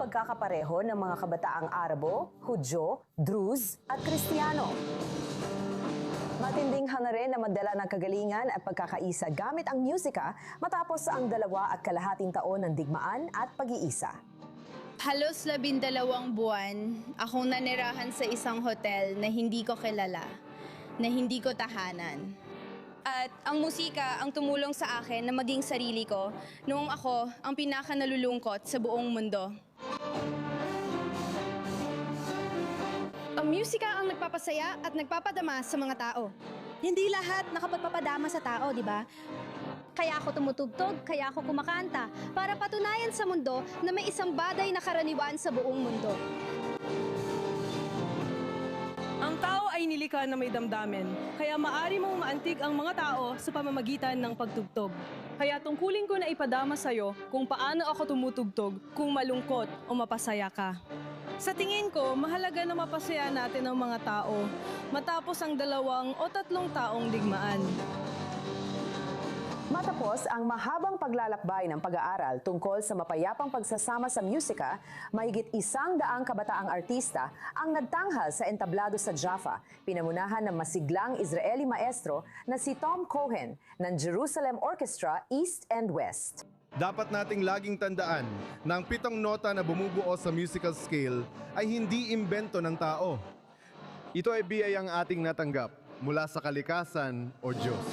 pagkakapareho ng mga kabataang Arabo, Hudyo, Druze at Kristiyano. Matinding hangarin na madala ng kagalingan at pagkakaisa gamit ang musika matapos ang 2.5 taon ng digmaan at pag-iisa. Halos 12 buwan akong nanirahan sa isang hotel na hindi ko kilala, na hindi ko tahanan. At ang musika ang tumulong sa akin na maging sarili ko noong ako ang pinakanalulungkot sa buong mundo. Ang musika ang nagpapasaya at nagpapadama sa mga tao. Hindi lahat nakapagpapadama sa tao, di ba? Kaya ako tumutugtog, kaya ako kumakanta, para patunayan sa mundo na may isang bagay na karaniwan sa buong mundo. Ang tao ay nilikha na may damdamin, kaya maaari mong maantig ang mga tao sa pamamagitan ng pagtugtog. Kaya tungkulin ko na ipadama sa'yo kung paano ako tumutugtog kung malungkot o mapasaya ka. Sa tingin ko, mahalaga na mapasaya natin ang mga tao matapos ang 2 o 3 taong digmaan. Matapos ang mahabang paglalakbay ng pag-aaral tungkol sa mapayapang pagsasama sa musika, mahigit 100 kabataang artista ang nagtanghal sa entablado sa Jaffa, pinamunahan ng masiglang Israeli maestro na si Tom Cohen ng Jerusalem Orchestra East and West. Dapat nating laging tandaan na ang 7 nota na bumubuo sa musical scale ay hindi imbento ng tao. Ito ay biyayang ating natanggap mula sa kalikasan o Diyos.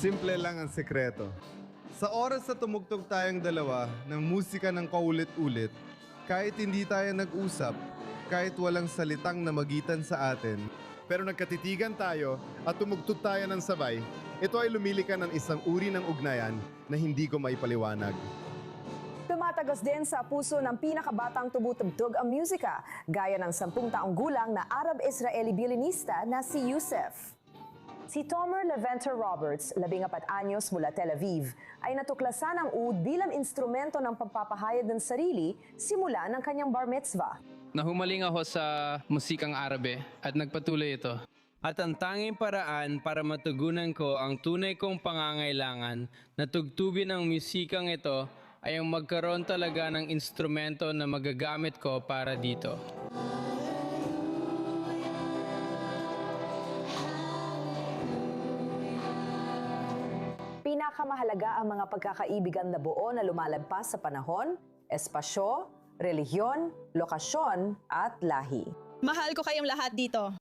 Simple lang ang sekreto. Sa oras na tumugtog tayong dalawa ng musika ng kaulit-ulit, kahit hindi tayo nag-usap, kahit walang salitang namagitan sa atin, pero nagkatitigan tayo at tumugtog tayo ng sabay, ito ay lumilika ng isang uri ng ugnayan na hindi ko maipaliwanag. Tumatagos din sa puso ng pinakabatang tumutugtog ang musika, gaya ng 10 taong gulang na Arab-Israeli violinista na si Yusef. Si Tomer Leventer Roberts, 14 anyos mula Tel Aviv, ay natuklasan ang oud bilang instrumento ng pagpapahayag ng sarili simula ng kanyang bar mitzvah. Nahumaling ako sa musikang Arabe at nagpatuloy ito. At ang tanging paraan para matugunan ko ang tunay kong pangangailangan na tugtugin ang musikang ito ay ang magkaroon talaga ng instrumento na magagamit ko para dito. Pinakamahalaga ang mga pagkakaibigan na buo na lumalagpas sa panahon, espasyo, relihiyon, lokasyon at lahi. Mahal ko kayong lahat dito.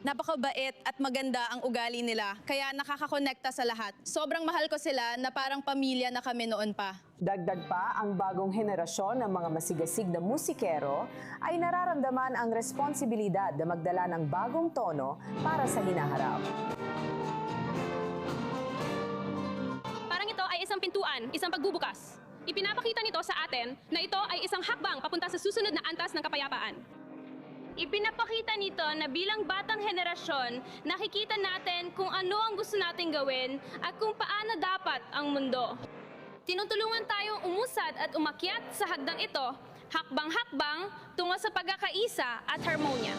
Napakabait at maganda ang ugali nila, kaya nakakakonekta sa lahat. Sobrang mahal ko sila na parang pamilya na kami noon pa. Dagdag pa, ang bagong henerasyon ng mga masigasig na musikero ay nararamdaman ang responsibilidad na magdala ng bagong tono para sa hinaharap. Parang ito ay isang pintuan, isang pagbubukas. Ipinapakita nito sa atin na ito ay isang hakbang papunta sa susunod na antas ng kapayapaan. Ipinapakita nito na bilang batang henerasyon, nakikita natin kung ano ang gusto nating gawin at kung paano dapat ang mundo. Tinutulungan tayong umusad at umakyat sa hagdang ito, hakbang-hakbang tungo sa pagkakaisa at harmonya.